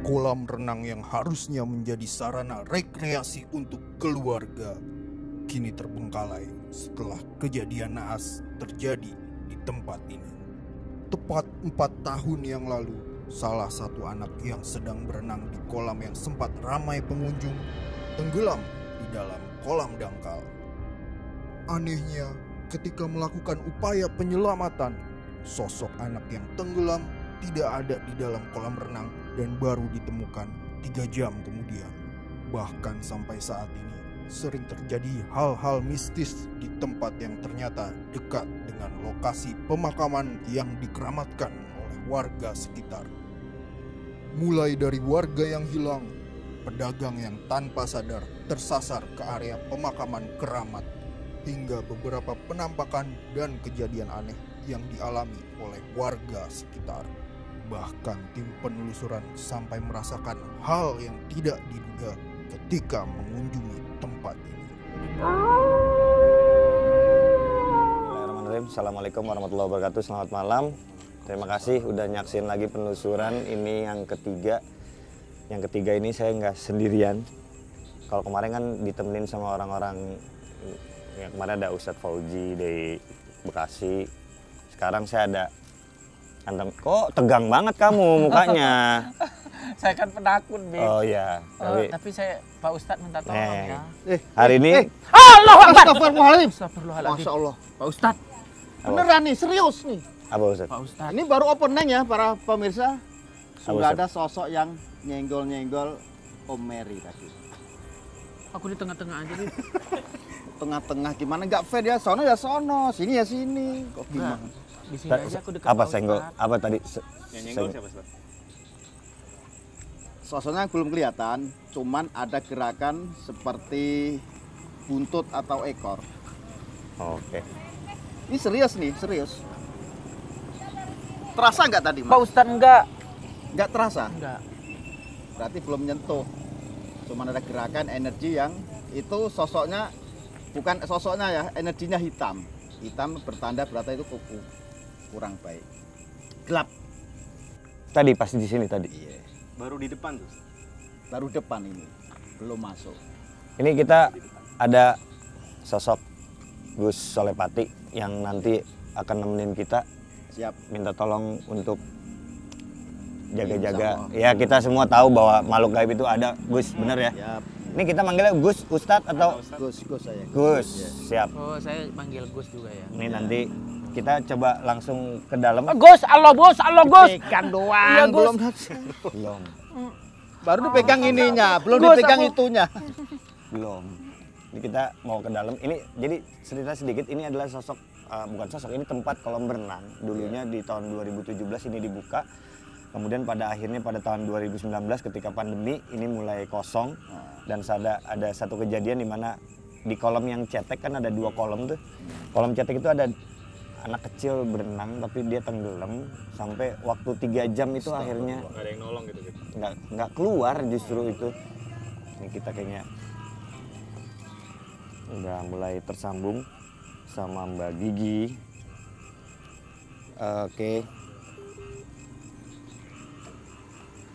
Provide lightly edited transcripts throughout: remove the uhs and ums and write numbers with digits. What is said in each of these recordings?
Kolam renang yang harusnya menjadi sarana rekreasi untuk keluarga kini terbengkalai setelah kejadian naas terjadi di tempat ini. Tepat 4 tahun yang lalu, salah satu anak yang sedang berenang di kolam yang sempat ramai pengunjung tenggelam di dalam kolam dangkal. Anehnya, ketika melakukan upaya penyelamatan, sosok anak yang tenggelam tidak ada di dalam kolam renang dan baru ditemukan 3 jam kemudian. Bahkan sampai saat ini sering terjadi hal-hal mistis di tempat yang ternyata dekat dengan lokasi pemakaman yang dikeramatkan oleh warga sekitar. Mulai dari warga yang hilang, pedagang yang tanpa sadar tersasar ke area pemakaman keramat, hingga beberapa penampakan dan kejadian aneh yang dialami oleh warga sekitar. Bahkan tim penelusuran sampai merasakan hal yang tidak diduga ketika mengunjungi tempat ini. Bismillahirrahmanirrahim. Assalamualaikum warahmatullahi wabarakatuh. Selamat malam. Terima kasih udah nyaksin lagi penelusuran. Ini yang ketiga. Yang ketiga ini saya nggak sendirian. Kalau kemarin kan ditemenin sama orang-orang. Yang kemarin ada Ustadz Fauji dari Bekasi. Sekarang saya ada kok tegang banget kamu mukanya. Saya kan penakut, Bib. Oh iya. Tapi saya Pak Ustadz minta tolong ya. Hari ini Allahu Akbar. Astagfirullahaladzim. Astagfirullahaladzim. Masya Allah. Pak Ustadz. Beneran nih, serius nih. apa Ustadz? Pak Ustadz. Ini baru opening ya para pemirsa. Sudah Ustadz? ada sosok yang nyenggol-nyenggol Om Mary tadi. Aku di tengah-tengah aja, Bib. Tengah-tengah gimana? Nggak fair ya, sono ya sono, sini ya sini. Kok gimana? Di sini aja aku dekat Apa Pak senggol? Ustadz. Apa tadi? Yang nyenggol siapa, Ustaz? Sosoknya belum kelihatan, cuman ada gerakan seperti buntut atau ekor. Oke. Ini serius nih, serius. Terasa nggak tadi, Pak Mas? Ustadz enggak. Nggak terasa? Enggak. Berarti belum menyentuh. Cuman ada gerakan energi yang itu sosoknya, bukan sosoknya ya, energinya hitam. Hitam bertanda berarti itu kuku. Kurang baik. Gelap. Tadi pas di sini tadi. Iya. Baru di depan tuh. Baru depan ini. Belum masuk. Ini kita ada sosok Gus Solepati yang nanti akan nemenin kita. Siap. Minta tolong untuk jaga-jaga. Insya Allah. Ya kita semua tahu bahwa makhluk gaib itu ada, Gus, bener ya? Siap. Ini kita manggilnya Gus, Ustadz atau Gus saya. Gus? Iya. Siap. Oh, saya panggil Gus juga ya. Ini nanti kita coba langsung ke dalam. Gus, Allah Gus, Allah Gus. Pegang doang, Iya, Gus. belum. Belum. Baru dipegang ininya, belum Gus, dipegang aku- itunya. Belum. Ini kita mau ke dalam. Ini jadi cerita sedikit. Ini adalah sosok, bukan sosok. Ini tempat kolam berenang. Dulunya di tahun 2017 ini dibuka. Kemudian pada akhirnya pada tahun 2019 ketika pandemi ini mulai kosong. Dan ada satu kejadian di mana di kolam yang cetek kan ada 2 kolam tuh. Kolam cetek itu ada anak kecil berenang tapi dia tenggelam sampai waktu 3 jam itu akhirnya Nggak ada yang nolong gitu. nggak keluar justru itu. Ini kita kayaknya udah mulai tersambung sama Mbak Gigi. Oke.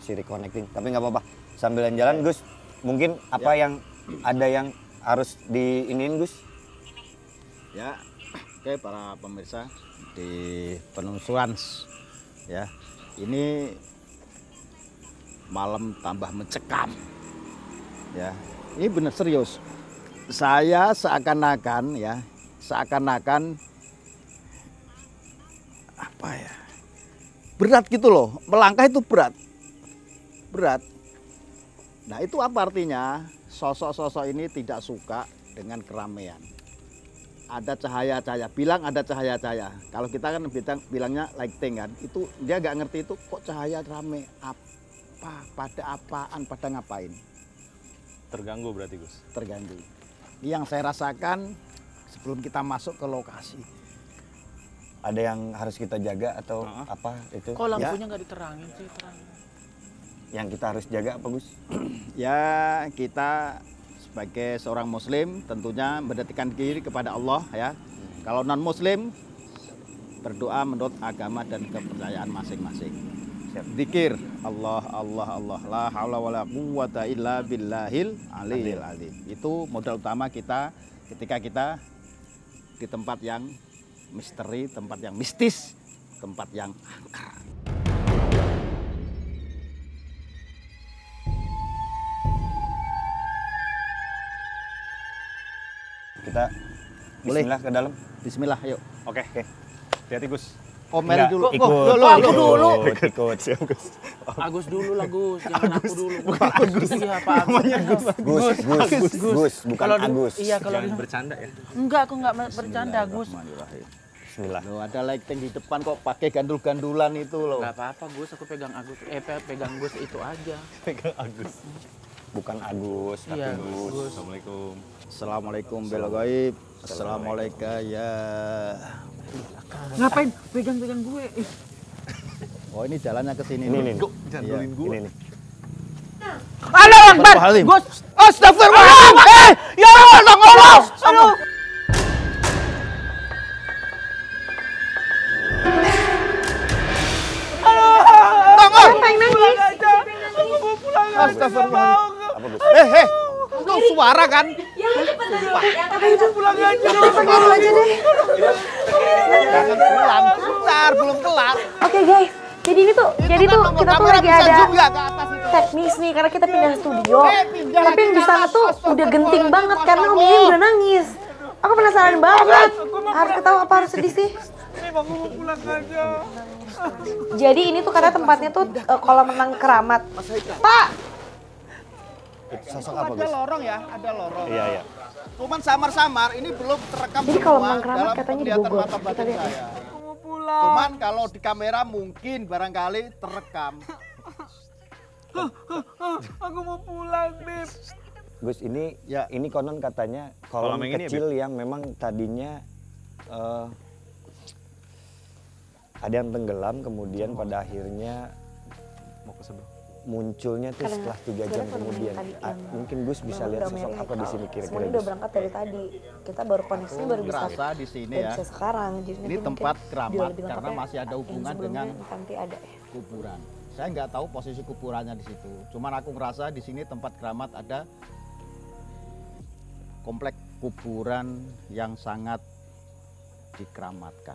Si reconnecting, tapi nggak apa-apa. Sambil jalan Gus, mungkin apa yang ada yang harus diinin Gus? Ya, oke para pemirsa di penelusuran ya. Ini malam tambah mencekam. Ya, ini benar serius. Saya seakan-akan apa ya? Berat gitu loh. Melangkah itu berat. Nah, itu apa artinya? Sosok-sosok ini tidak suka dengan keramaian. Ada cahaya-cahaya, bilang ada cahaya-cahaya. Kalau kita kan bilangnya lighting kan, itu dia nggak ngerti itu kok cahaya rame, apa, pada apaan, pada ngapain. Terganggu berarti, Gus. Terganggu. Ini yang saya rasakan sebelum kita masuk ke lokasi. Ada yang harus kita jaga atau apa itu? Kok lampunya nggak diterangin sih? Terangin. Yang kita harus jaga apa Gus? Ya, kita sebagai seorang muslim tentunya mendekatkan diri kepada Allah ya. Kalau non muslim berdoa menurut agama dan kepercayaan masing-masing. Zikir Allah Allah Allah la haula wala quwwata illa billahil aliyil azim. Itu modal utama kita ketika kita di tempat yang misteri, tempat yang mistis, tempat yang angker. Kita Boleh. bismillah ke dalam. Bismillah, yuk. Oke. Hati-hati Gus. Oh, Mary Enggak, dulu. ikut. aku dulu. Ikut, siap Gus. Agus dulu lah Gus, jangan aku dulu. Bukan Agus. Iya Pak Agus. Gus, bukan Kalau di- Agus. Iya kalau Jangan di- bercanda ya. enggak aku enggak bercanda Gus. Bismillah. Loh, ada lighting di depan kok pakai gandul-gandulan itu loh. Enggak apa-apa Gus, aku pegang Agus. Pegang Gus itu aja. Pegang Agus. Bukan Agus, tapi Iya, Gus. Gus. Assalamualaikum. Assalamualaikum bel gaib. Assalamualaikum ya. Ngapain pegang-pegang gue? Oh, ini jalannya ke sini Ini nih. nih. Jangan Ini nih. Allahu Akbar. Halim. Gus. Astagfirullah. Ya Allah, Allah. Aduh. Ngapain nangis? Astagfirullah. Apa Gus? Itu suara kan? Pulang aja deh. Jangan pulang. Bentar, belum kelar. Oke guys, jadi Itu kan nomor kita tuh kamera lagi bisa ada zoom nggak ke atas itu? teknis nih karena kita pindah studio. pindah Tapi yang di sana tuh udah genting banget karena Om Yim udah nangis. Aku penasaran banget. Harus ketawa apa harus sedih sih? Jadi ini tuh katanya tempatnya tuh kolam renang keramat. Pak, Itu sosok apa Ada Gus? lorong ya, ada lorong. Iya, iya. Cuman samar-samar, ini belum terekam Jadi semua kalau Mang Keramat dalam katanya di penglihatan Bogor. mata batin Kita lihat saya. Cuman kalau di kamera mungkin barangkali terekam. Gus, ini Ya. ini konon katanya kolam Kolam yang ini ya, kecil yang memang tadinya ada yang tenggelam, kemudian pada akhirnya Mau ke sebelah. munculnya tuh Karena setelah 3 jam sebenarnya kemudian. tadi Ah, yang mungkin Gus bisa Bang lihat udah sosok merek. apa di sini kira-kira Semuanya udah Gus? berangkat dari tadi. Kita baru koneksi baru bisa. Ngerasa di sini baru ya, bisa sekarang. Jadi Ini nanti mungkin tempat keramat dia lebih karena lengkapnya masih ada yang hubungan sebelumnya dengan nanti ada ya. kuburan. Saya nggak tahu posisi kuburannya di situ. Cuman aku ngerasa di sini tempat keramat ada komplek kuburan yang sangat dikeramatkan.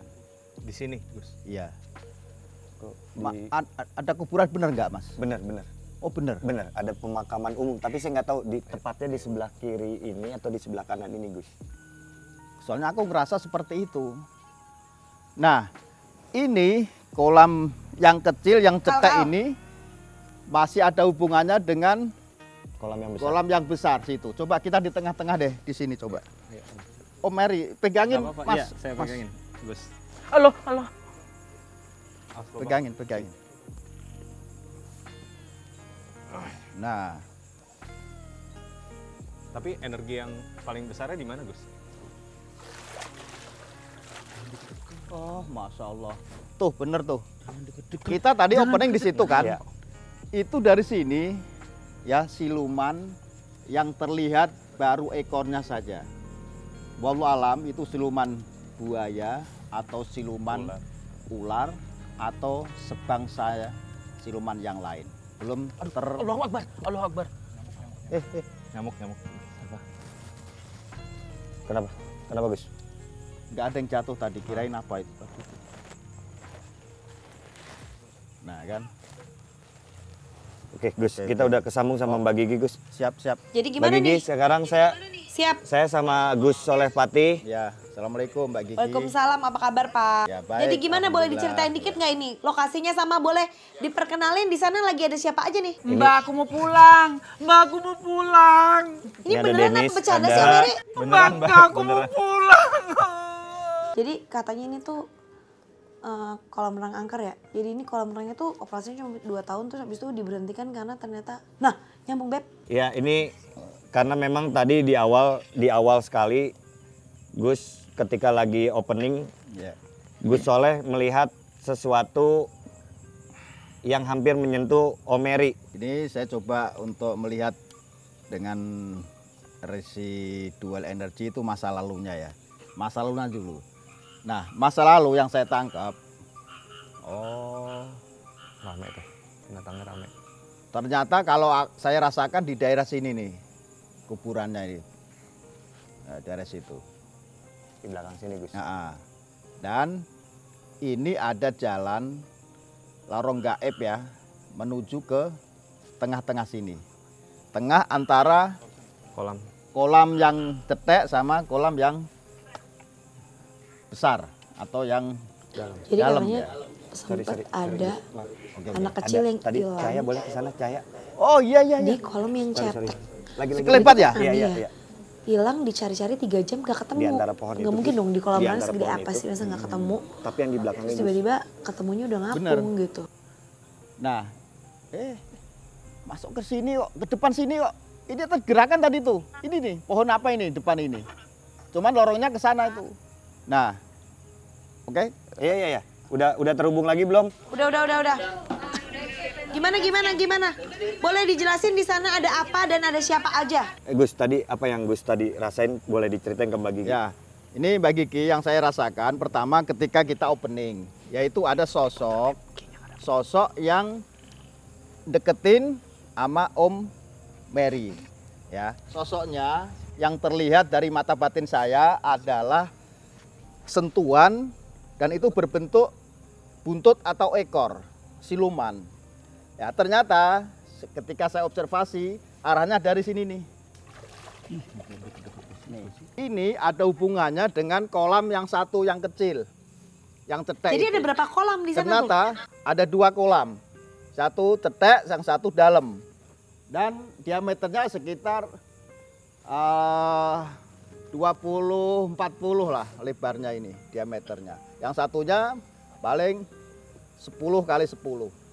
Di sini Gus. Iya. Kok Ma- di- ada kuburan bener nggak, Mas? Benar, benar. Oh bener. Benar, ada pemakaman umum, tapi saya nggak tahu di tepatnya di sebelah kiri ini atau di sebelah kanan ini, Gus. Soalnya aku ngerasa seperti itu. Nah, ini kolam yang kecil yang cetek ini masih ada hubungannya dengan Kolam yang besar. kolam yang besar situ. Coba kita di tengah-tengah deh, di sini coba. Oh Mary, pegangin Nggak apa-apa. Mas. Iya, saya Mas. pegangin. Gus. Halo, halo. Pegangin, pegangin. Nah, Tapi energi yang paling besarnya di mana Gus? oh Masya Allah. Tuh bener tuh. Kita tadi opening di situ kan. Iya. Itu dari sini ya siluman yang terlihat baru ekornya saja. Wallahu alam itu siluman buaya atau siluman ular atau sebangsa siluman yang lain. Belum Allahu Akbar, Allahu Akbar. Nyamuk. Kenapa? Kenapa, Gus? nggak ada yang jatuh tadi, kirain apa itu tadi. Nah kan, Oke, Gus, kita udah kesambung sama Mbak Gigi, Gus. siap-siap. Jadi Mbak gimana Gigi, nih? sekarang Siap. saya sama Gus Soleh Patih. Ya, assalamualaikum Mbak Gigi. Waalaikumsalam, apa kabar Pak? Ya, baik, Jadi gimana, boleh alhamdulillah. diceritain dikit nggak ini? Lokasinya sama boleh diperkenalin di sana lagi ada siapa aja nih? Mbak, aku mau pulang. Mbak, aku mau pulang. Ini ada beneran Dennis, apa bercanda ada- sih, Mary? Beneran, Mbak. Aku mau pulang. Jadi katanya ini tuh kolam renang angker ya. Jadi ini kolam renangnya tuh operasinya cuma 2 tahun terus habis itu diberhentikan karena ternyata, nah nyambung Beb. Ya, ini karena memang tadi di awal sekali Gus ketika lagi opening, Ya. Gus Soleh melihat sesuatu yang hampir menyentuh Omeri. Ini saya coba untuk melihat dengan residual energi itu masa lalunya ya. Masa lalunya dulu. Nah, masa lalu yang saya tangkap, Oh, rame tuh. Binatangnya rame. Ternyata kalau saya rasakan di daerah sini nih, kuburannya ini. Nah, daerah situ. Di belakang sini Gus. Nah, dan ini ada jalan lorong gaib ya, menuju ke tengah-tengah sini. Tengah antara Kolam. kolam yang cetek sama kolam yang besar atau yang Jadi dalam katanya ya. sempat ada Oke, anak oke. kecil yang Tadi Cahaya hilang boleh ke sana Cahaya. Oh iya iya di iya. kolam yang Sorry. cetek. Lagi Sekelebat ya? Iya iya Iya. iya. Hilang dicari-cari 3 jam gak ketemu. Di antara pohon Nggak itu, mungkin Gus. dong di kolam Di renang antara segede pohon apa itu. sih masa nggak ketemu. Tapi yang di belakang Terus ini. tiba-tiba ketemunya udah ngapung gitu. Nah, masuk ke sini kok, ke depan sini kok. Ini tergerakan tadi tuh. Ini nih, pohon apa ini depan ini? Cuman lorongnya ke sana itu. Nah, oke. Iya iya iya. Udah terhubung lagi belum? Udah. Gimana? Boleh dijelasin di sana ada apa dan ada siapa aja? Gus, tadi apa yang Gus tadi rasain boleh diceritain ke Mbak Gigi? Ya, ini bagi Ki yang saya rasakan pertama ketika kita opening, yaitu ada sosok yang deketin sama Om Mary. Ya, sosoknya yang terlihat dari mata batin saya adalah sentuhan dan itu berbentuk buntut atau ekor siluman. Ya, ternyata ketika saya observasi arahnya dari sini nih. Nih. Ini ada hubungannya dengan kolam yang satu yang kecil, yang cetek. Jadi itu. ada berapa kolam di sana Ternyata ada 2 kolam, satu cetek, yang satu dalam, dan diameternya sekitar 20-40 lah lebarnya ini diameternya. Yang satunya paling 10 kali 10.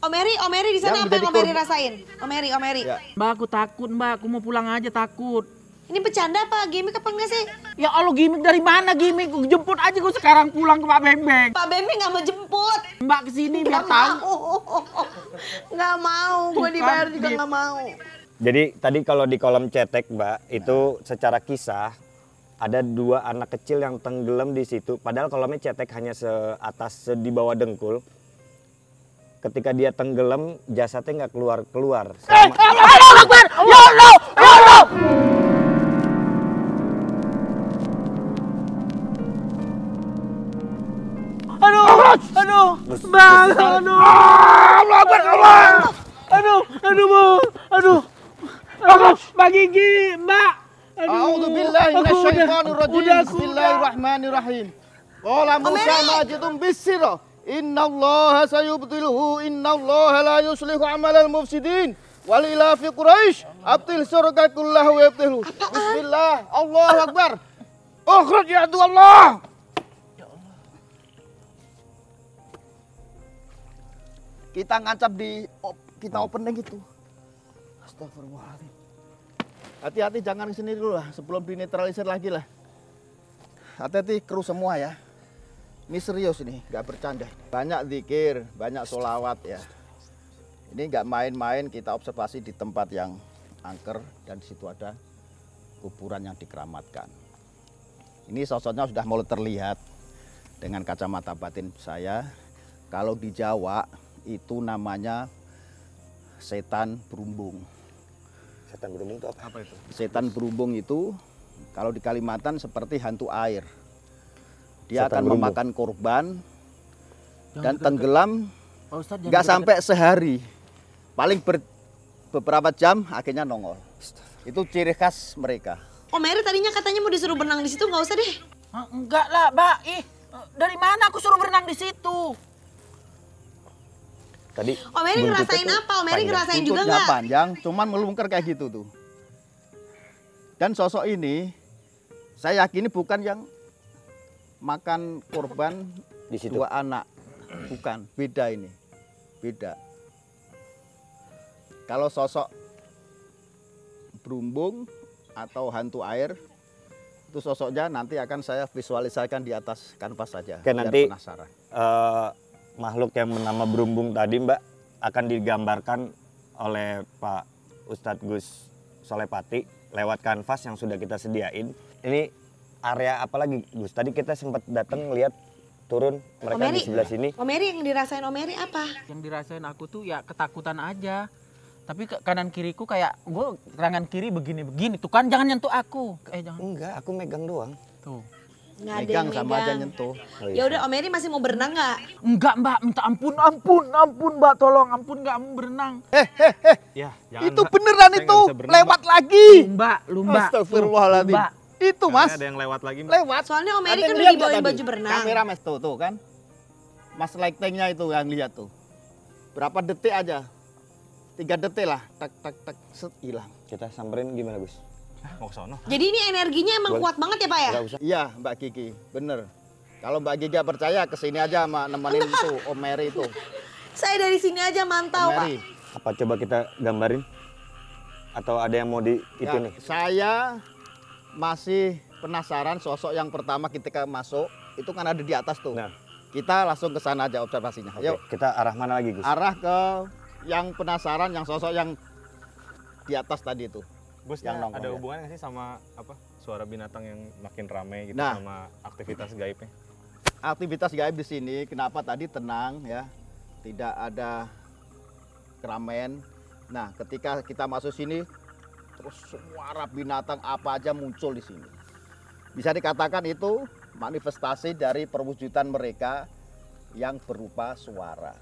Om Mary di sana Yang apa yang menjadi Om Mary korban. rasain? Om Mary. Ya. Mbak, aku takut mbak, aku mau pulang aja takut. Ini bercanda apa? Gimik apa enggak sih? Ya Allah, gimik dari mana gimik? Gue jemput aja gue sekarang pulang ke Pak Bembeng. Pak Bembe nggak mau jemput. Mbak kesini biar Nggak tahu. mau. Nggak mau. Gue Bukan, dibayar juga Dit. nggak mau. Jadi tadi kalau di kolam cetek Mbak, itu secara kisah ada 2 anak kecil yang tenggelam di situ. Padahal kolamnya cetek hanya seatas di bawah dengkul. Ketika dia tenggelam, jasadnya nggak keluar. Aduh, Bang, aduh. Aduh. Mbak Gigi, Mbak. A'udzubillahi minasyaitonirrajim. udah. Bismillahirrahmanirrahim. Qala Musa majidun bisirra. Innallaha sayubtiluhu. Innallaha la yuslihu amalal mufsidin. Walila fi Quraisy abtil surga kullahu yabtilu. Bismillah. Allahu akbar. Ukhruj ya Allah. Kita ngancap kita opening itu. Astagfirullahaladzim. Hati-hati jangan kesini dulu lah, sebelum dinetralisir lagi lah. Hati-hati kru semua ya. Ini serius ini, nggak bercanda. Banyak zikir, banyak solawat ya. Ini nggak main-main, kita observasi di tempat yang angker dan di situ ada kuburan yang dikeramatkan. Ini sosoknya sudah mulai terlihat dengan kacamata batin saya. Kalau di Jawa itu namanya setan berumbung. Setan berumbung itu apa itu? Setan berumbung itu kalau di Kalimantan seperti hantu air. Dia Setan akan berumbung. memakan korban dan tenggelam Pak Ustadz, jangan nggak dekat-dekat. sampai sehari. Paling beberapa jam akhirnya nongol. Itu ciri khas mereka. Om Mary tadinya katanya mau disuruh berenang di situ, nggak usah deh. Ah, enggak lah, Mbak. Dari mana aku suruh berenang di situ? Tadi Om Mary buntutnya ngerasain tuh apa? Om Mary panjang. ngerasain juga Buntutnya nggak? panjang, cuman melungker kayak gitu tuh. Dan sosok ini saya yakini bukan yang makan korban Di situ. 2 anak. Bukan, beda ini. Beda. Kalau sosok berumbung atau hantu air itu sosoknya nanti akan saya visualisasikan di atas kanvas saja. Oke, biar nanti penasaran. makhluk yang bernama berumbung tadi Mbak akan digambarkan oleh Pak Ustadz Gus Solepati lewat kanvas yang sudah kita sediain. Ini area apa lagi Gus? Tadi kita sempat datang lihat turun, mereka Om Eri. di sebelah sini. Om Eri, yang dirasain Om Eri apa? Yang dirasain aku tuh ya ketakutan aja. Tapi kanan kiriku kayak gue tangan kiri begini-begini. Tuh kan jangan nyentuh aku. Jangan. Enggak, aku megang doang. Tuh. Nggak ada Megang yang sama aja megang. nyentuh. Oh, iya. Ya udah, Om Eri masih mau berenang nggak? Enggak Mbak, minta ampun Mbak, tolong ampun nggak mau berenang. Ya, jangan, Itu Mbak. beneran Saya itu, nggak bisa berenang, lewat lagi. Lumba. Astagfirullahaladzim. Mbak. Itu Mbak. mas, Ada yang lewat lagi, Mbak. lewat. Soalnya Om Eri Ada kan yang udah lihat nggak dibawain tadi? baju berenang. Kamera mas tuh kan. Mas lightingnya itu yang lihat tuh. Berapa detik aja? 3 detik lah, tak tak tak, set, hilang. Kita samperin gimana Gus? Mau ke sono. Jadi ini energinya emang Boleh. kuat banget ya Pak ya? Enggak usah. Iya Mbak Kiki, bener. Kalau Mbak Kiki nggak percaya, kesini aja sama nemenin itu Om Mary itu. Saya dari sini aja mantau Om Pak. Mary. Apa coba kita gambarin? Atau ada yang mau di itu Ya, nih? saya masih penasaran sosok yang pertama ketika masuk itu kan ada di atas tuh. Nah. Kita langsung ke sana aja observasinya. Oke, Yuk, kita arah mana lagi Gus? arah ke yang penasaran, yang sosok yang di atas tadi itu. Gus, Yang ada nongol ya. hubungannya nggak sih sama apa suara binatang yang makin ramai gitu Nah. sama aktivitas gaibnya? Aktivitas gaib di sini kenapa tadi tenang ya, tidak ada keramaian. Nah, ketika kita masuk sini, terus suara binatang apa aja muncul di sini. Bisa dikatakan itu manifestasi dari perwujudan mereka yang berupa suara.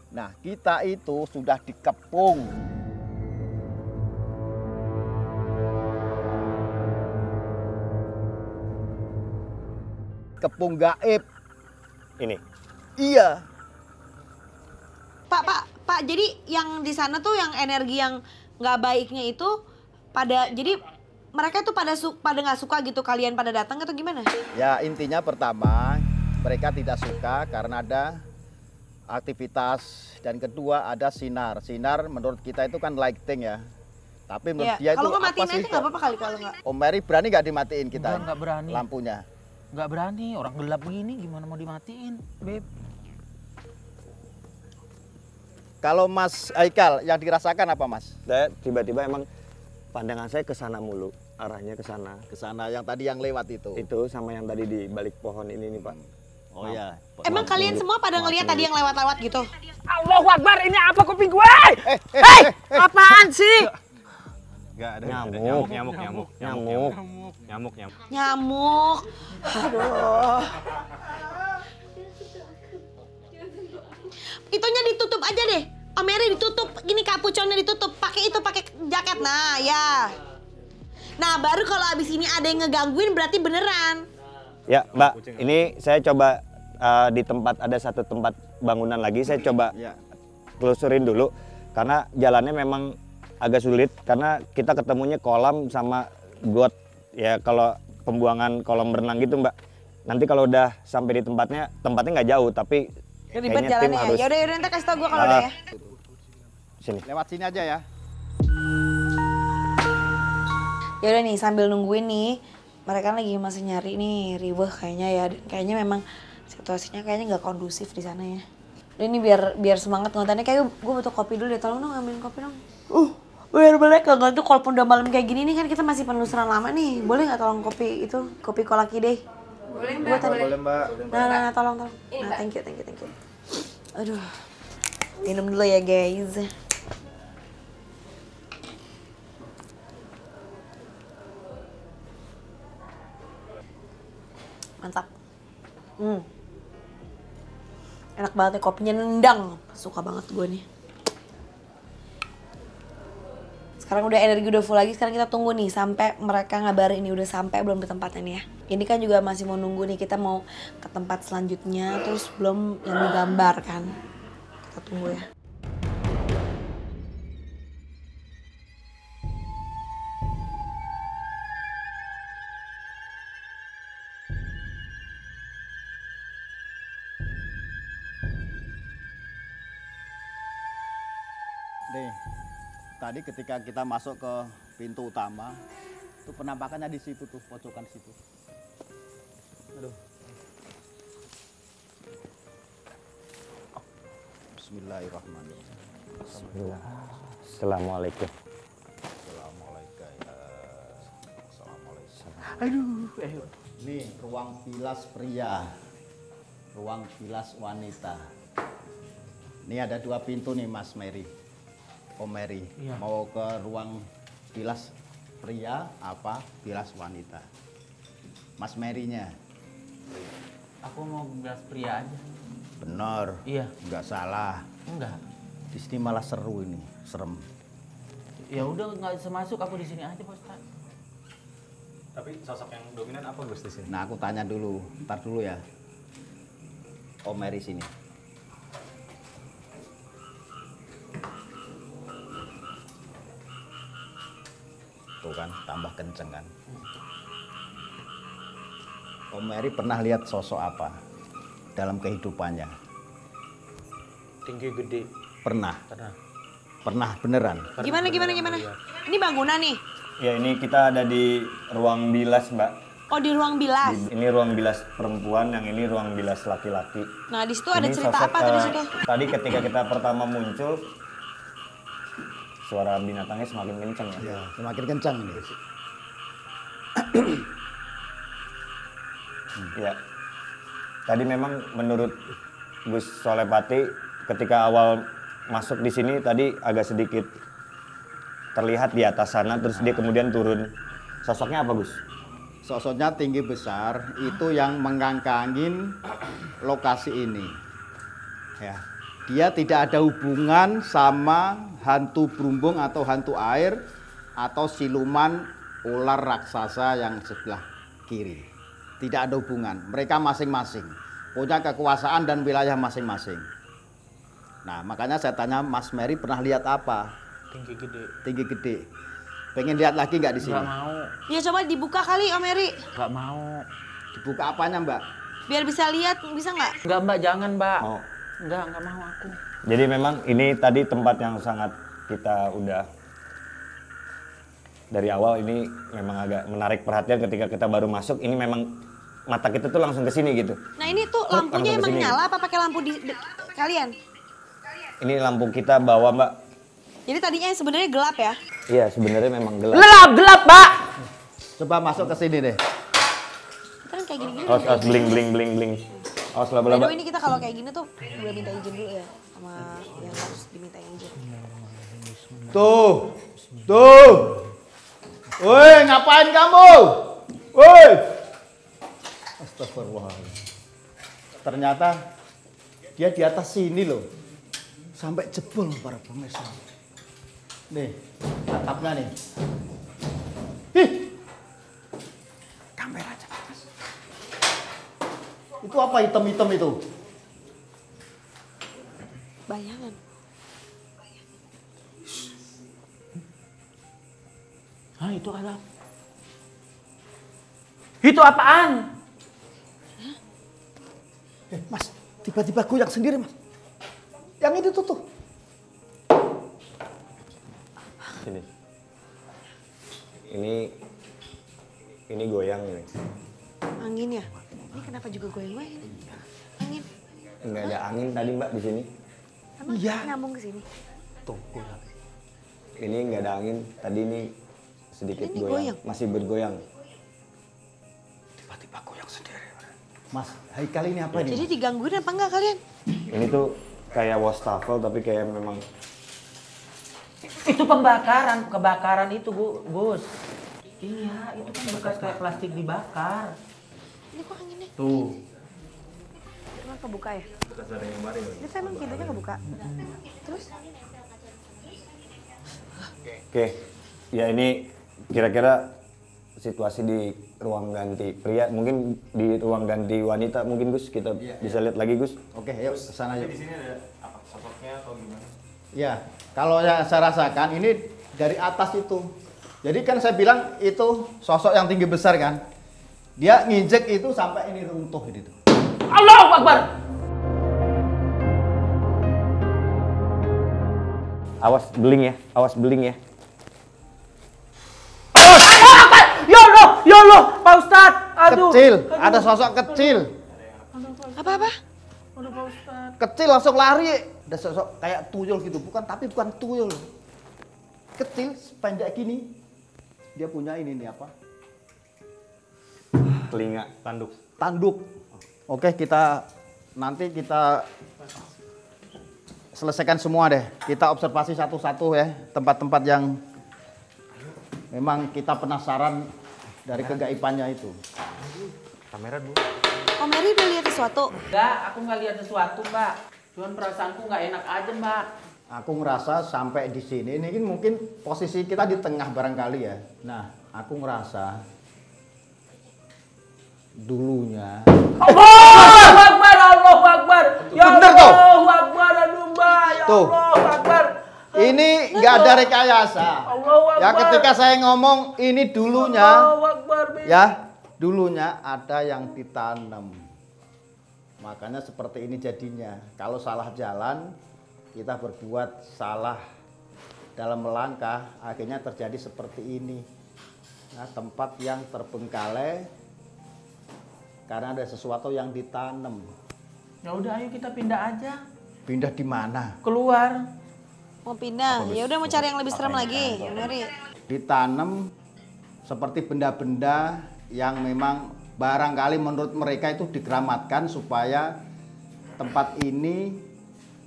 Nah, kita itu sudah dikepung. Kepung gaib. Ini. Iya. Pak, jadi yang di sana tuh yang energi yang nggak baiknya itu jadi mereka tuh pada nggak suka gitu kalian pada datang atau gimana? Ya intinya pertama mereka tidak suka karena ada aktivitas dan kedua ada sinar. Sinar menurut kita itu kan lighting ya. Tapi menurut dia itu Kalau nggak apa matiin sih? aja nggak apa-apa kali kalau nggak. Om Mary berani nggak dimatiin kita? Nggak berani. Lampunya. Nggak berani, orang gelap begini gimana mau dimatiin, Beb? Kalau Mas Aikal yang dirasakan apa Mas? Saya tiba-tiba emang pandangan saya ke sana mulu, arahnya ke sana. Ke sana yang tadi yang lewat itu. Itu sama yang tadi di balik pohon ini nih, Pak. Oh ya. Emang kalian semua pada ngelihat tadi yang lewat-lewat gitu? Allahu Akbar, ini apa kuping gue? Apaan sih? Nggak ada. Nyamuk. Nyamuk. Nyamuk. Aduh. Itunya ditutup aja deh. Om Mary ditutup, gini kapuconnya ditutup. Pakai jaket. Nah, ya. Nah, baru kalau abis ini ada yang ngegangguin berarti beneran. Ya, Mbak, ini saya coba di tempat ada satu tempat bangunan lagi, saya coba Ya. telusurin dulu karena jalannya memang agak sulit karena kita ketemunya kolam sama got. Ya kalau pembuangan kolam renang gitu, Mbak. Nanti kalau udah sampai di tempatnya nggak jauh tapi Ribet kayaknya tim jalannya ya. harus Yaudah ntar kasih tau gue kalau udah ya. sini. Lewat sini aja ya. Yaudah nih sambil nungguin nih. Mereka lagi masih nyari nih riweh kayaknya ya. Dan kayaknya memang situasinya kayaknya nggak kondusif di sana ya. Dan ini biar semangat ngontennya. Kayak gue butuh kopi dulu deh. Tolong dong ambilin kopi dong. Biar mereka nggak tuh kalaupun udah malam kayak gini nih kan kita masih penelusuran lama nih. Boleh nggak tolong kopi itu? Kopi kolaki deh. Boleh Mbak. Boleh Mbak. Nah, tolong. Nah, thank you. Aduh, minum dulu ya guys. Mantap. Enak banget nih, kopinya nendang. Suka banget gue nih. Sekarang udah energi udah full lagi, sekarang kita tunggu nih sampai mereka ngabarin ini udah sampai belum di tempatnya nih ya. Ini kan juga masih mau nunggu nih, kita mau ke tempat selanjutnya terus belum yang digambar kan. Kita tunggu ya. Nih, tadi ketika kita masuk ke pintu utama, itu penampakannya di situ tuh, pojokan situ. Aduh. Bismillahirrahmanirrahim. Bismillah. Assalamualaikum. Assalamualaikum. Aduh. Nih ruang bilas pria. ruang bilas wanita. Ini ada 2 pintu nih Mas Mary. Om Mary, Iya. mau ke ruang bilas pria apa bilas wanita? Mas Mary-nya. Aku mau bilas pria aja. Bener. Iya. Nggak salah. Enggak. Di sini malah seru ini, serem. Ya udah nggak bisa masuk, aku di sini aja Pak Ustadz. Tapi sosok yang dominan apa Gus di sini? Nah, aku tanya dulu, ntar dulu ya. Om Mary sini. Tuh kan, tambah kenceng kan. Om Mary pernah lihat sosok apa dalam kehidupannya? Tinggi gede. Pernah. Pernah. Pernah beneran. Gimana? Ini bangunan nih. Ya ini kita ada di ruang bilas Mbak. Oh, di ruang bilas. Ini ruang bilas perempuan, yang ini ruang bilas laki-laki. Nah, di situ ada Ini cerita sosok, apa tuh di situ? Tadi ketika kita pertama muncul, suara binatangnya semakin kencang ya. Ya, semakin kencang ini. Ya. Tadi memang menurut Gus Solepati ketika awal masuk di sini tadi agak sedikit terlihat di atas sana, terus dia kemudian turun. Sosoknya apa Gus? Sosoknya tinggi besar, itu yang mengangkangin lokasi ini. Ya. Dia tidak ada hubungan sama hantu berumbung atau hantu air atau siluman ular raksasa yang sebelah kiri. Tidak ada hubungan. Mereka masing-masing punya kekuasaan dan wilayah masing-masing. Nah, makanya saya tanya Mas Mary pernah lihat apa? Tinggi gede. Tinggi gede. Pengen lihat lagi nggak di sini? Nggak mau. Ya coba dibuka kali Om Eri. Nggak mau. Dibuka apanya, Mbak? Biar bisa lihat, bisa nggak? Nggak Mbak, jangan Mbak. Oh. Nggak mau aku. Jadi memang ini tadi tempat yang sangat kita udah dari awal ini memang agak menarik perhatian ketika kita baru masuk. Ini memang mata kita tuh langsung ke sini gitu. Nah, ini tuh lampunya langsung emang kesini. nyala apa pakai lampu kalian? Ini lampu kita bawa Mbak. Jadi tadinya sebenarnya gelap ya? Iya sebenarnya memang gelap. Gelap Mbak. Coba masuk ke sini deh. Kita kan kayak gini-gini. Awas bling bling bling bling. Awas By the laba-laba. way, ini kita kalau kayak gini tuh boleh minta izin dulu ya sama yang harus diminta izin. Tuh. Tuh. Woi, ngapain kamu? Woi. Astagfirullahaladzim. Ternyata dia di atas sini loh. Sampai jebol para pemirsa. Nih, atapnya nih. Ih. Kamera aja. Itu apa hitam-hitam itu? Bayangan. Hah, itu ada. Itu apaan? Mas, tiba-tiba goyang sendiri, Mas. Yang itu tuh. Sini. Ini goyang ini. Angin ya? Ini kenapa juga goyang-goyang ini? Angin. Enggak ada angin tadi Mbak di sini. Emang nyambung ke sini? Tuh, goyang. Ini enggak ada angin. Tadi ini sedikit Ini goyang. goyang? Masih bergoyang. Tiba-tiba goyang sendiri. Mas, Haikal ini apa ini? Jadi digangguin apa enggak kalian? Ini tuh kayak wastafel tapi kayak memang Itu kebakaran itu Gus. Iya, itu kan bekas kayak plastik dibakar. Ini kok anginnya? Tuh. Emang kebuka ya? Ini saya emang pintunya kebuka. Terus? Oke. Ya ini kira-kira situasi di ruang ganti pria, mungkin di ruang ganti wanita mungkin Gus kita bisa lihat lagi Gus. Oke, yuk ke sana yuk. Di sini ada apa? Sosoknya atau gimana? Ya, kalau yang saya rasakan ini dari atas itu. Jadi kan saya bilang itu sosok yang tinggi besar kan. Dia nginjek itu sampai ini runtuh gitu. Allahu Akbar. Awas beling ya. Ya Allah, Pak Ustadz. Aduh. Kecil, ada sosok kecil. Apa-apa? Aduh, Pak Ustadz. Kecil langsung lari. Ada sosok kayak tuyul gitu, bukan tuyul. Kecil, pendek gini. Dia punya ini nih apa? Telinga Tanduk. Tanduk. Oke, kita nanti kita selesaikan semua deh. Kita observasi satu-satu ya, tempat-tempat yang memang kita penasaran dari kegaibannya itu. Kamera dulu. Oh Mary udah lihat sesuatu? Enggak, aku nggak lihat sesuatu, Mbak. Cuman perasaanku nggak enak aja, Mbak. Aku ngerasa sampai di sini, ini kan mungkin posisi kita di tengah barangkali ya. Nah, aku ngerasa dulunya. Allahu Akbar, Allahu Akbar. Ya Bener tuh. Allahu Akbar, aduh Mbak. Ya Tuh. Allahu Akbar. Ini nggak ada rekayasa. Allahu Akbar. Ya ketika saya ngomong ini dulunya, Allahu Akbar. ya dulunya ada yang ditanam. Makanya seperti ini jadinya. Kalau salah jalan, kita berbuat salah dalam melangkah, akhirnya terjadi seperti ini. Nah, tempat yang terbengkalai karena ada sesuatu yang ditanam. Ya udah, ayo kita pindah aja. Pindah di mana? Keluar. Mau pindah? Ya udah mau cari yang lebih serem lagi. Ya Mary. Ditanam seperti benda-benda yang memang barangkali menurut mereka itu dikeramatkan supaya tempat ini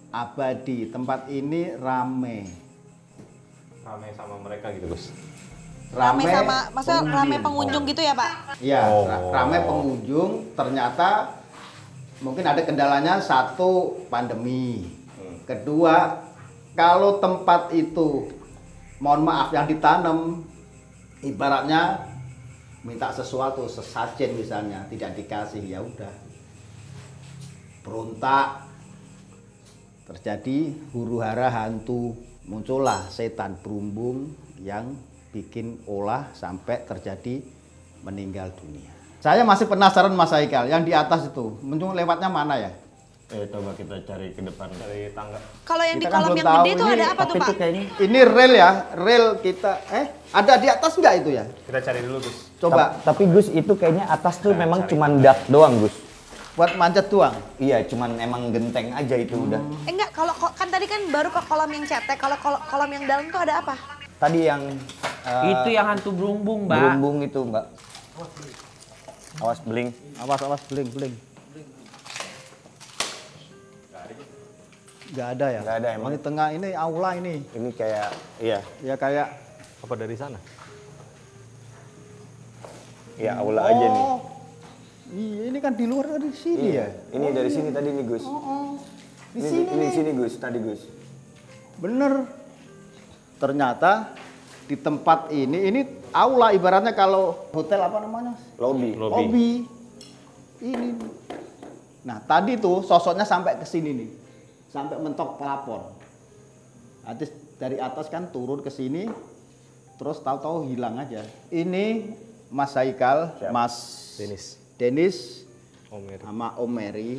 abadi, tempat ini rame. Rame sama mereka gitu, Gus. Rame sama, maksudnya rame pengunjung gitu ya Pak? Iya, Oh. rame pengunjung. Ternyata mungkin ada kendalanya, satu pandemi. Kedua, kalau tempat itu mohon maaf yang ditanam ibaratnya minta sesuatu, sesajen misalnya, tidak dikasih, ya udah berontak, terjadi huru hara hantu, muncullah setan berumbung yang bikin olah sampai terjadi meninggal dunia. Saya masih penasaran Mas Haikal, yang di atas itu muncul lewatnya mana ya? Coba kita cari ke depan. Dari tangga. Kalau yang di Kita kan kolam belum yang tahu gede itu ini ada apa tuh Pak? kayaknya. Ini rel ya, rel kita. Ada di atas nggak itu ya? Kita cari dulu, Gus. Coba Tapi Gus itu kayaknya atas tuh memang cuman dak doang Gus. buat manjat doang. Iya, cuman emang genteng aja itu udah. Enggak, kalau kan tadi kan baru ke kolam yang cetek. Kalau kolam yang dalam tuh ada apa? Tadi yang Itu yang hantu berumbung, Mbak. berumbung itu Mbak. Awas beling. Awas beling. Nggak ada ya? Nggak ada, emang. Ini tengah ini aula ini. Ini kayak iya. Ya kayak Apa dari sana? Iya aula aja nih. Iya, ini kan di luar dari sini ya. Ini dari sini tadi nih Gus. Di sini nih. sini Gus, tadi Gus. Bener. Ternyata di tempat ini aula ibaratnya kalau hotel apa namanya? Lobby. Lobby. Ini. Nah, tadi tuh sosoknya sampai ke sini nih. Sampai mentok pelapor. Nanti dari atas kan turun ke sini, terus tahu-tahu hilang aja. Ini Mas Haikal, Siap. Mas Denis. Denis, Om Eri. sama Om Mary.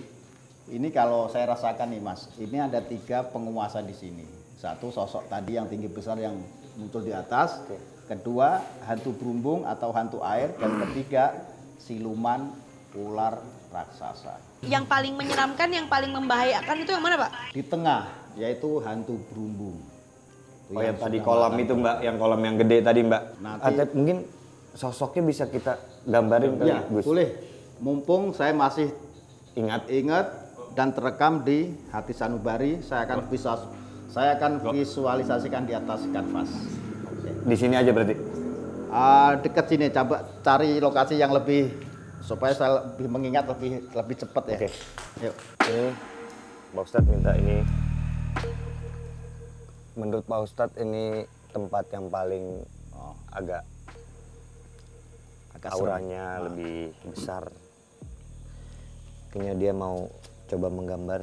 Ini kalau saya rasakan nih Mas, ini ada 3 penguasa di sini. Satu sosok tadi yang tinggi besar yang muncul di atas. Kedua hantu berumbung atau hantu air. Dan ketiga siluman ular raksasa. Yang paling menyeramkan, yang paling membahayakan itu yang mana Pak? Di tengah yaitu hantu berumbung. Oh yang tadi sudah kolam makan itu Mbak, yang kolam yang gede tadi Mbak. Nanti- Mungkin sosoknya bisa kita gambarin kali Ya, Gus. boleh. Mumpung saya masih Ingat. dan terekam di hati sanubari, saya akan visualisasikan di atas kanvas. Di sini aja berarti. Dekat sini, coba cari lokasi yang lebih supaya saya lebih mengingat lebih cepat ya. Oke. Yuk. Ini Pak Ustadz minta ini. Menurut Pak Ustadz ini tempat yang paling agak Agak serem. auranya lebih besar. Kayaknya dia mau coba menggambar.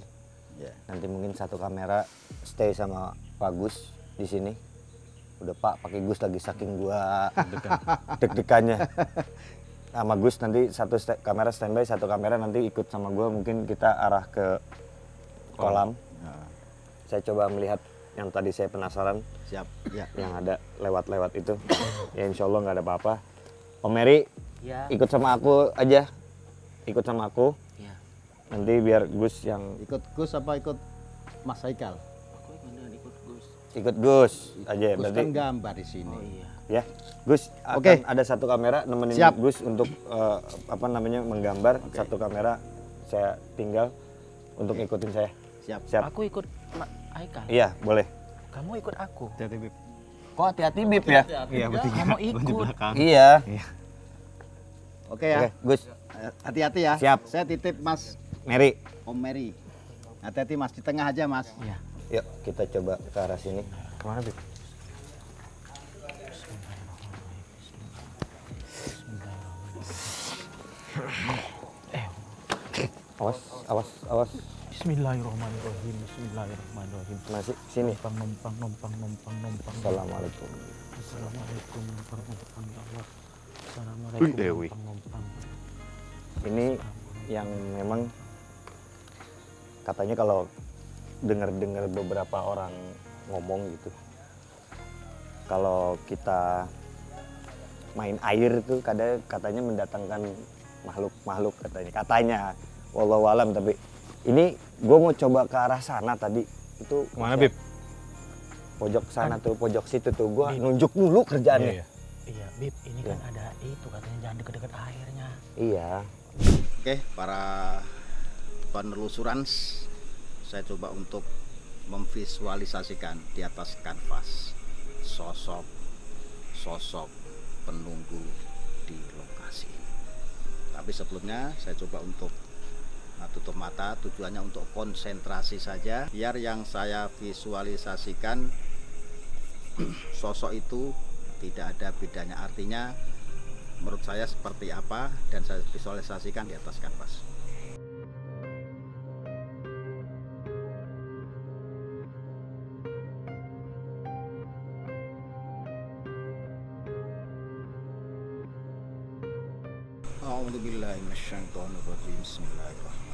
Ya. Nanti mungkin satu kamera stay sama Pak Gus di sini. Udah Pak, pakai Gus lagi saking gua deg-degannya. Sama Gus nanti kamera standby, satu kamera nanti ikut sama gua, mungkin kita arah ke kolam. Saya coba melihat yang tadi saya penasaran, Siap. Ya. yang ada lewat-lewat itu. Ya insya Allah nggak ada apa-apa. Om Mary, Ya. ikut sama aku aja. Ikut sama aku. Ya. Nanti biar Gus yang Ikut Gus apa ikut Mas Haikal? Aku ingin ikut Gus. ikut Gus aja Gus berarti. kan gambar di sini. Oh iya. Ya, Gus akan Oke. ada satu kamera nemenin Siap. Gus untuk menggambar. Oke. Satu kamera saya tinggal. untuk ikutin saya. Siap. Siap. Aku ikut Haikal. Iya, boleh. Kamu ikut aku. Hati-hati, Bib. Kok hati-hati Bib ya? Iya, bertiga. Kamu Gua di ikut. belakang. Iya. Oke ya. Oke, Gus. Hati-hati ya. Siap. Saya titip Mas Mary. Om Mary. Hati-hati Mas, di tengah aja Mas. Iya. Yuk, kita coba ke arah sini. Kemana, Bib? Awas, awas, awas. Bismillahirrahmanirrahim. Bismillahirrahmanirrahim. Masih sini. Numpang. Assalamualaikum. Assalamualaikum numpang. Wih, Dewi. Numpang. Ini yang memang katanya kalau dengar-dengar beberapa orang ngomong gitu, kalau kita main air itu katanya mendatangkan makhluk katanya wallahu alam. Tapi ini gue mau coba ke arah sana tadi itu. Kemana, Bib? Pojok sana tuh, pojok situ tuh, gue nunjuk dulu kerjaannya. Iya, Bib, ini kan ada itu katanya jangan deket-deket airnya. Iya. Oke, para penelusuran, saya coba untuk memvisualisasikan di atas kanvas sosok penunggu di lokasi. Tapi sebelumnya saya coba untuk tutup mata, tujuannya untuk konsentrasi saja, biar yang saya visualisasikan sosok itu tidak ada bedanya, artinya menurut saya seperti apa dan saya visualisasikan di atas kanvas. A'udzubillahi minasyaitonirrajim. Bismillahirrahmanirrahim.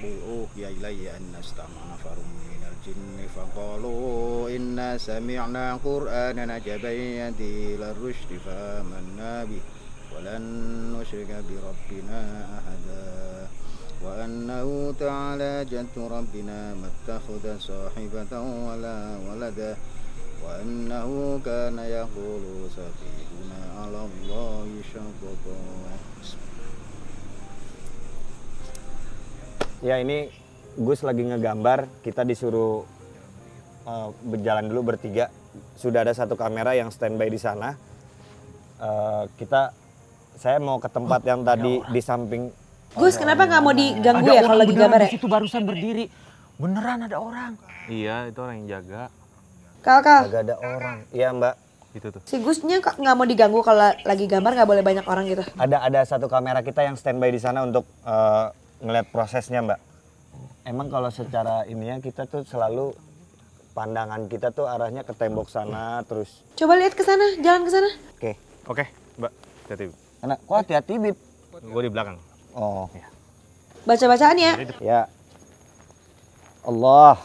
Qul uhiya ilayya anna istama'na nafarun minal jinni faqalu inna sami'na qur'anan ajaban yahdi ila rusydi famanna bihi wa lan nusyrika bi rabbina ahada wa annahu ta'ala jaddu rabbina mattakhadha sahibatan wala walada wa annahu kana yaqulu safihuna 'ala Allahi syaqqa. Ya, ini Gus lagi ngegambar, kita disuruh berjalan dulu bertiga. Sudah ada satu kamera yang standby di sana. Saya mau ke tempat yang tadi di samping. Gus, kenapa nggak mau diganggu Ada ya kalau orang lagi beneran gambar di ya? situ barusan berdiri. Beneran ada orang. Iya, itu orang yang jaga. Kal, Agak ada orang. Iya Mbak. Itu tuh. si Gusnya nggak mau diganggu kalau lagi gambar, nggak boleh banyak orang gitu. Ada satu kamera kita yang standby di sana untuk ngeliat prosesnya Mbak. Emang kalau secara ininya kita tuh selalu pandangan kita tuh arahnya ke tembok sana terus. Coba lihat ke sana, jalan ke sana. Oke. Oke, Mbak. Hati-hati, Bib. Kok hati-hati Bib. Gue di belakang. Oh. Baca-bacaan ya. Ya. Allah.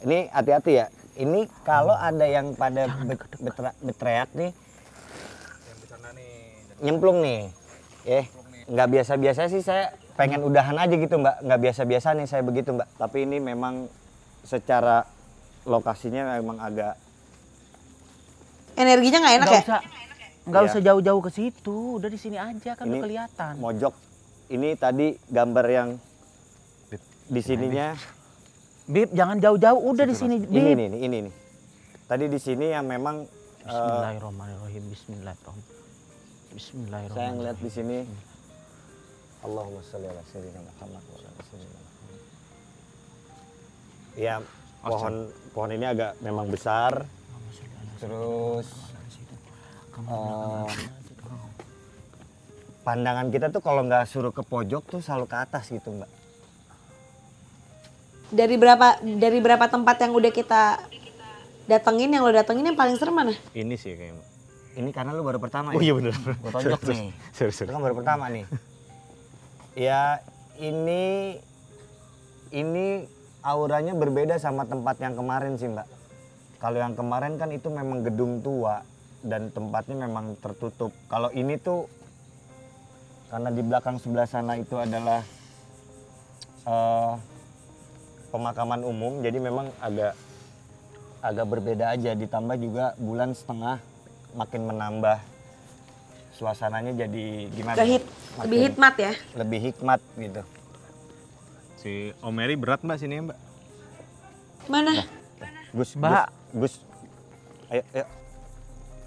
Ini hati-hati ya. Ini kalau ada yang pada berteriak nih. Nyemplung nih. Nggak biasa-biasa sih, saya pengen udahan aja gitu Mbak. Nggak biasa-biasa nih saya begitu Mbak. Tapi ini memang secara lokasinya memang agak. Energinya nggak enak ya? Nggak Iya. usah jauh-jauh ke situ, udah di sini aja kan udah Ini kelihatan. mojok. Ini tadi gambar yang di sininya. Bib, jangan jauh-jauh, udah di sini. Bib. Ini nih. Tadi di sini yang memang Bismillahirrahmanirrahim. Bismillahirrahmanirrahim. saya ngeliat di sini. Allahumma sholli ala sayyidina Muhammad wa ala sayyidina Muhammad. Ya, pohon ini agak memang besar. Terus pandangan kita tuh kalau nggak suruh ke pojok tuh selalu ke atas gitu Mbak. Dari berapa tempat yang udah kita datengin, yang lo datengin yang paling serem mana? Ini sih kayaknya. Ini karena lu baru pertama Oh ya? iya bener. Gua tonjok nih. Sorry. Itu kan baru pertama nih. Ya ini auranya berbeda sama tempat yang kemarin sih Mbak. Kalau yang kemarin kan itu memang gedung tua dan tempatnya memang tertutup. Kalau ini tuh karena di belakang sebelah sana itu adalah pemakaman umum, jadi memang agak berbeda aja. Ditambah juga bulan setengah makin menambah suasananya jadi gimana? Lebih hikmat ya. Lebih hikmat gitu. Si Om Mary berat Mbak sini ya Mbak. Mana? Gus, Mbak. Gus. Ayo, ayo.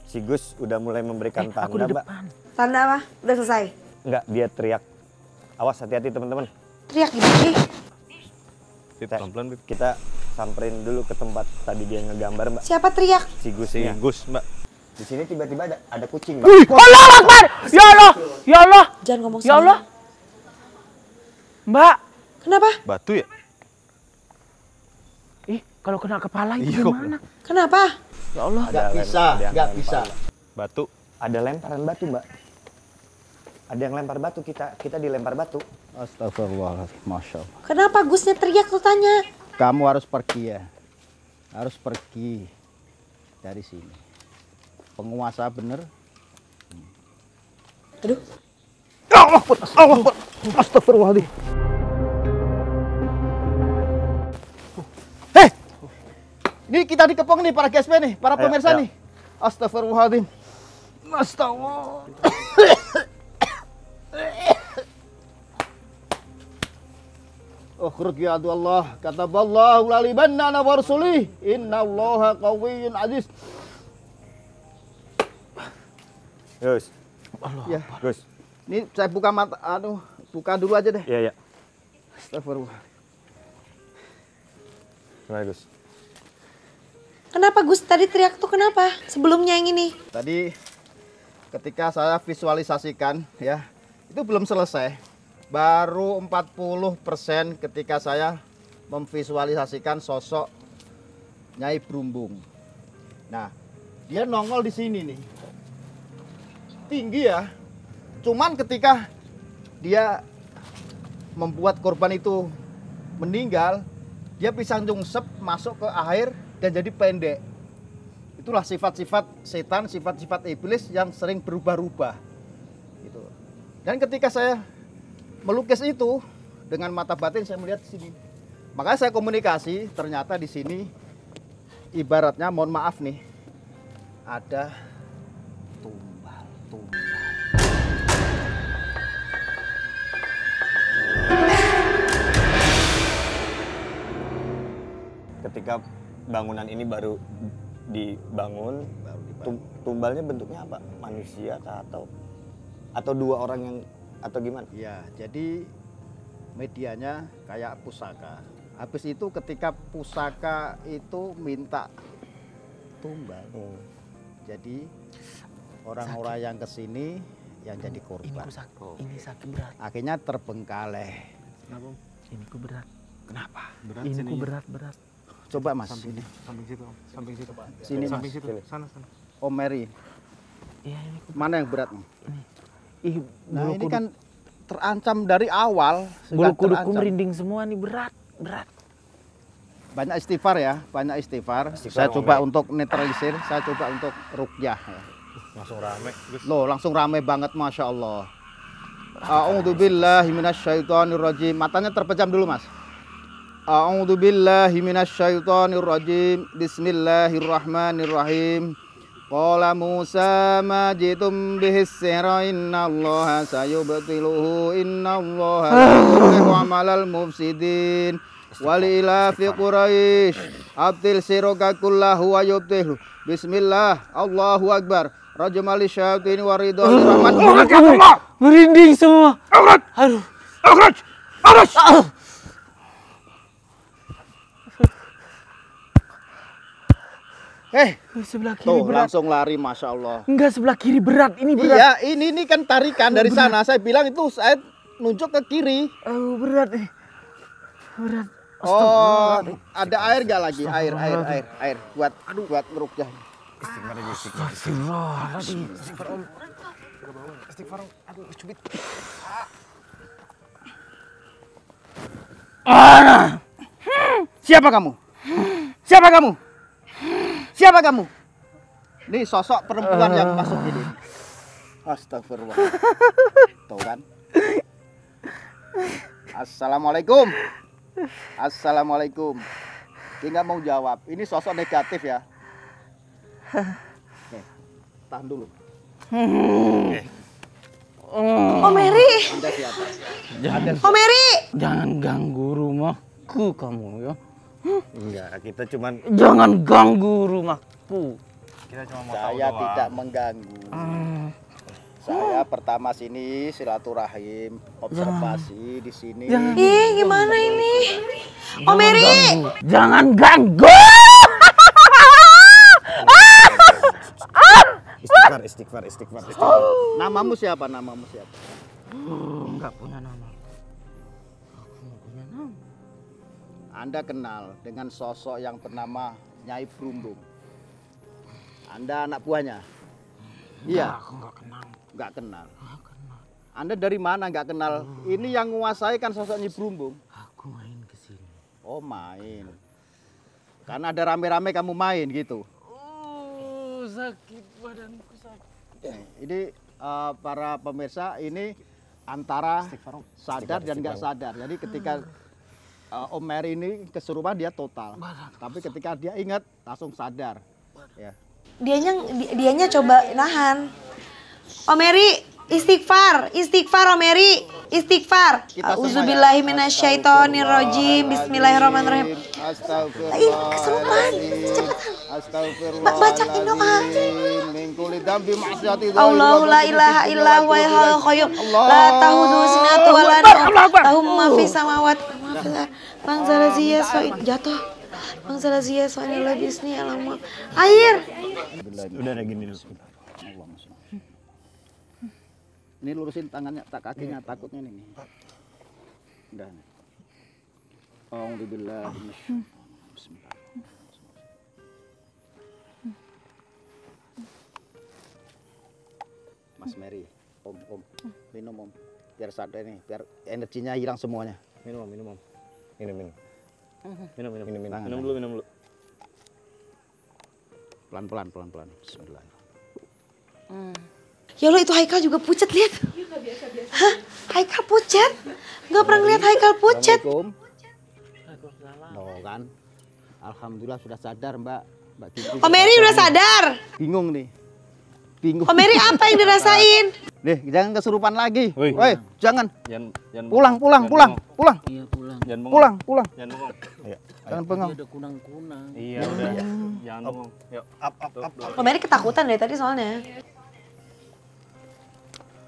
Si Gus udah mulai memberikan Aku tanda, di Mbak. depan. Tanda apa? Udah selesai? Enggak, dia teriak. Awas, hati-hati teman-teman. Teriak gimana sih? Bib, pelan-pelan Bib. Kita samperin dulu ke tempat tadi dia ngegambar, Mbak. Siapa teriak? Si Gus Si ya. Gus Mbak. Di sini tiba-tiba ada kucing, Mbak. Allah Akbar! Ya Allah! Ya Allah! Jangan ngomong Ya Allah! Mbak! Kenapa? Batu ya? Ih, kalau kena kepala itu Iya, gimana? Kenapa? Ya Allah. Nggak bisa, nggak bisa. Batu. Ada lemparan batu, Mbak. Ada yang lempar batu, kita dilempar batu. Astagfirullahaladzim, Masya Allah. Kenapa Gusnya teriak tuh tanya? Kamu harus pergi ya. Harus pergi dari sini. Penguasa bener. Aduh. Astagfirullahaladzim. Ini kita dikepung nih para GSP nih, para Ayo, pemirsa ayo. nih. Astagfirullahaladzim. Astagfirullah. Ukhruj ya Allah, kataballahu lalibanna wa rasulih, innallaha qawiyyun aziz. Gus, Ya, Gus. ini saya buka mata, buka dulu aja deh. Iya, iya. Astagfirullah. Gimana, Gus? Kenapa Gus tadi teriak tuh kenapa? Sebelumnya yang ini. Tadi ketika saya visualisasikan ya, itu belum selesai. Baru 40% ketika saya memvisualisasikan sosok Nyai Brumbung. Nah, dia nongol di sini nih. Tinggi ya. Cuman ketika dia membuat korban itu meninggal, dia bisa nyungsep masuk ke air dan jadi pendek. Itulah sifat-sifat setan, sifat-sifat iblis yang sering berubah-ubah. Gitu. Dan ketika saya melukis itu dengan mata batin, saya melihat di sini. Makanya saya komunikasi, ternyata di sini ibaratnya, mohon maaf nih, ada tumbal. Ketika bangunan ini baru dibangun, tumbalnya bentuknya apa? Manusia kah, atau dua orang yang, atau gimana? Ya, jadi medianya kayak pusaka. Habis itu ketika pusaka itu minta tumbal. Jadi orang-orang yang kesini yang jadi korban. Ini sakit berat. Akhirnya terbengkalai. Kenapa? Ini ku berat. Kenapa? Berat Ini sini. ku berat. Coba Mas, Samping sini. samping situ Om. Samping situ Pak. Sini, Mas. Samping situ. Sana. Om Mary, Iya ini ku. mana yang berat nih? Ih, Nah, bulu ini kuduk, kan terancam dari awal. bulu sudah kudukku terancam. merinding semua nih, berat. Banyak istighfar ya, banyak istighfar. Istighfar, Saya Om coba Mary. untuk netralisir, saya coba untuk ruqyah ya. Langsung rame. Gus. Loh, langsung rame banget, Masya Allah. A'udzubillahi minasyaitonirrajim. Matanya terpejam dulu, Mas. A'udzubillahi minasyaitonirrajim. Bismillahirrahmanirrahim. Qala Musa ma jitum bihis sihra innallaha sayubtiluhu innallaha la yuslihu amalal mufsidin. Wali ila fi Quraisy abtil siroka kullahu wa yubtilu. Bismillah, Allahu Akbar. Rajmali syaitini waridul rahman. Merinding semua. Aduh. Sebelah kiri Tuh, berat. langsung lari, Masya Allah. Enggak, sebelah kiri berat. Ini berat. Iya, ini kan tarikan dari sana. Saya bilang itu saya nunjuk ke kiri. Berat nih. Berat. Oh, ada air gak lagi? Air. Buat ngerukyah. Astagfirullahaladzim. Siapa kamu? Siapa kamu? Siapa kamu? Ini sosok perempuan yang masuk ini. Astagfirullah. Tuh kan? Assalamualaikum. Assalamualaikum. Dia nggak mau jawab. Ini sosok negatif ya. Nih, tahan dulu. Om Eri. Anda siapa? Om Eri. Jangan ganggu rumahku kamu ya. Enggak, kita cuman Jangan ganggu rumahku. Kita cuma mau tahu Saya doang. tidak mengganggu. Saya pertama sini silaturahim, observasi di sini. Ih, gimana ini? Om Eri. Jangan ganggu. Istighfar. Namamu siapa? Namamu siapa? Enggak punya nama. Aku nggak punya nama. Anda kenal dengan sosok yang bernama Nyai Brumbung. Anda anak buahnya? Iya. Aku nggak kenal. Nggak kenal. Anda dari mana nggak kenal? Ini yang menguasai kan sosok Nyai Brumbung. Aku main ke sini. Oh main. Karena ada rame-rame kamu main gitu. Oh, sakit badanku sakit. Ini para pemirsa ini antara sadar dan nggak sadar. Jadi ketika Om Mary ini kesurupan dia total. Tapi ketika dia ingat langsung sadar. Ya. Dianya coba nahan. Om Eri, istighfar Om Eri, istighfar. Kita semua ya. Auzubillahiminasyaitonirrajim. Bismillahirrahmanirrahim. Ih, kesurupan. Cepetan. Astagfirullah. Bacain doa. Min kulli dzambi ma'siyati. Allahu la ilaha illa huwa al qayyum. La ta'khudhuhu sinatun wa la nawm. Lahu ma fis samawati wa ma fil ardi. Bang Zalaziyah jatuh. Bang Zalaziyah soalnya bisni alamu. Air. udah ada gini dulu. Ini lurusin tangannya, kakinya takutnya nih. Udah. Alhamdulillah. Bismillah. Mas Mary, Om, minum Om. Biar sadar nih, biar energinya hilang semuanya. Minum. Minum. Tangan, Minum dulu. Pelan-pelan. Bismillah. Ya Allah, itu Haikal juga pucet, lihat. Hah? Haikal pucet? Nggak pernah ngeliat Haikal pucet. Assalamualaikum. No kan. Alhamdulillah sudah sadar Mbak Kiki. Om Eri udah sadar. Bingung nih. Bingung. Om Eri apa yang dirasain? Nih, jangan kesurupan lagi. Woi. Woi, jangan. Jangan Pulang. Iya pulang. Jangan bengong. Pulang. Jangan bengong. Ayo. Jangan bengong. Ada kunang-kunang. Iya udah. Jangan bengong. Yuk. Up. Om Eri ketakutan dari tadi soalnya.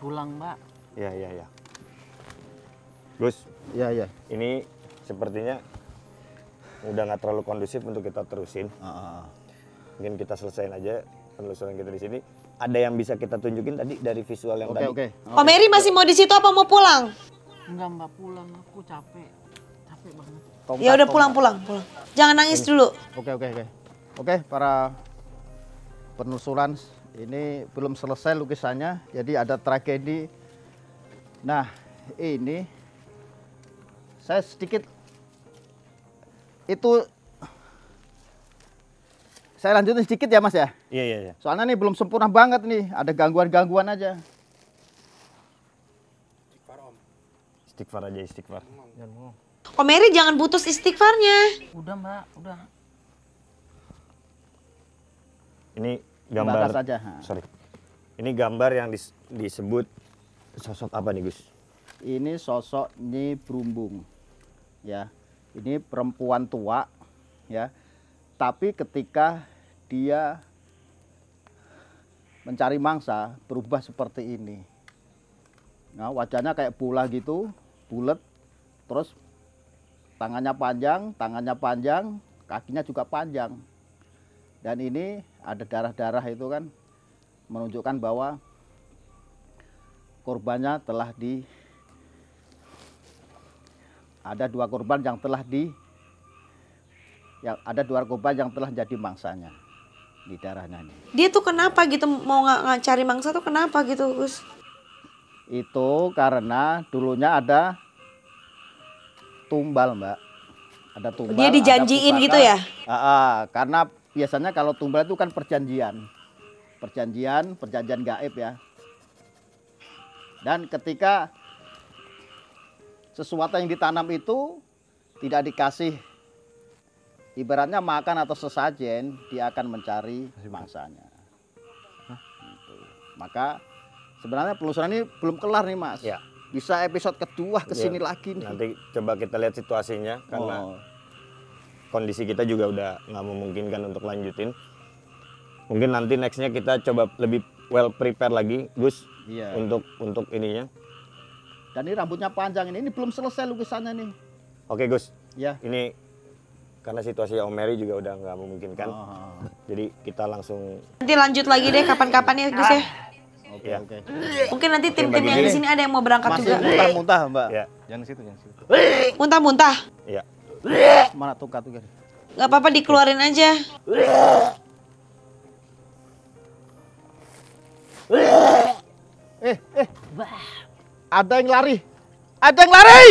Pulang, Mbak. Ya. Gus, Iya. ini sepertinya udah nggak terlalu kondusif untuk kita terusin. Mungkin kita selesaiin aja penelusuran kita di sini. Ada yang bisa kita tunjukin tadi dari visual yang tadi? Oke. Om Eri masih mau di situ apa mau pulang? Enggak, Mbak, pulang. Aku capek. Capek banget. Ya udah pulang. Jangan nangis dulu. Oke, para penelusuran ini belum selesai lukisannya. Jadi ada tragedi. Nah, ini saya sedikit itu saya lanjutin sedikit ya Mas ya. Iya. Soalnya nih belum sempurna banget nih, ada gangguan-gangguan aja. Istighfar aja. Jangan bengong. Om Eri jangan putus istighfarnya. Udah, Mbak, udah. Ini gambar. Batas aja. Sorry. Ini gambar yang disebut sosok apa nih Gus? Ini sosok Nyi Brumbung. Ya. Ini perempuan tua ya. Tapi ketika dia mencari mangsa berubah seperti ini. Nah, wajahnya kayak bola gitu, bulat. Terus tangannya panjang, kakinya juga panjang. Dan ini ada darah-darah itu kan menunjukkan bahwa korbannya telah ada dua korban yang telah jadi mangsanya di darahnya ini. Dia tuh kenapa gitu mau cari mangsa tuh kenapa gitu, Gus? Itu karena dulunya ada tumbal, Mbak. Ada tumbal. Dia dijanjiin ada gitu ya? Karena biasanya kalau tumbal itu kan perjanjian gaib ya. Dan ketika sesuatu yang ditanam itu tidak dikasih ibaratnya makan atau sesajen, dia akan mencari mangsanya. Gitu. Maka Sebenarnya penelusuran ini belum kelar nih Mas. Ya. Bisa episode kedua kesini Ya, lagi nih. nanti coba kita lihat situasinya karena Oh. kondisi kita juga udah nggak memungkinkan untuk lanjutin. Mungkin nanti nextnya kita coba lebih well prepare lagi, Gus, Iya. untuk ininya. Dan ini rambutnya panjang ini belum selesai lukisannya nih. Oke Gus, Ya. ini karena situasi Om Mary juga udah nggak memungkinkan, Oh. jadi kita langsung Nanti lanjut lagi deh kapan-kapan ya Gus ya. Oke, Ya. oke. Mungkin nanti tim-tim bagi yang di ini. sini ada yang mau berangkat Masih juga. muntah-muntah, Mbak. ya, Jangan situ, jangan situ. Muntah-muntah. ya. Mana tuh tuh. Gak apa-apa dikeluarin aja. Ada yang lari. Ada yang lari.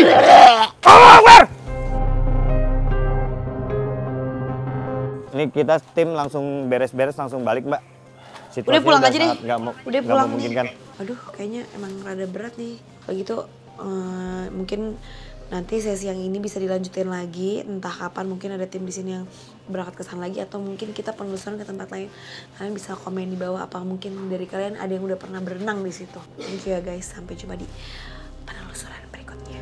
Ini kita tim langsung beres-beres langsung balik Mbak. Situasinya Udah pulang aja deh. sangat nggak Udah nggak pulang nih. memungkinkan. Aduh, kayaknya emang rada berat nih. Begitu mungkin nanti sesi yang ini bisa dilanjutin lagi. Entah kapan mungkin ada tim di sini yang berangkat ke sana lagi atau mungkin kita penelusuran ke tempat lain. Kalian bisa komen di bawah apa mungkin dari kalian ada yang udah pernah berenang di situ. Thank you ya guys. Sampai jumpa di penelusuran berikutnya.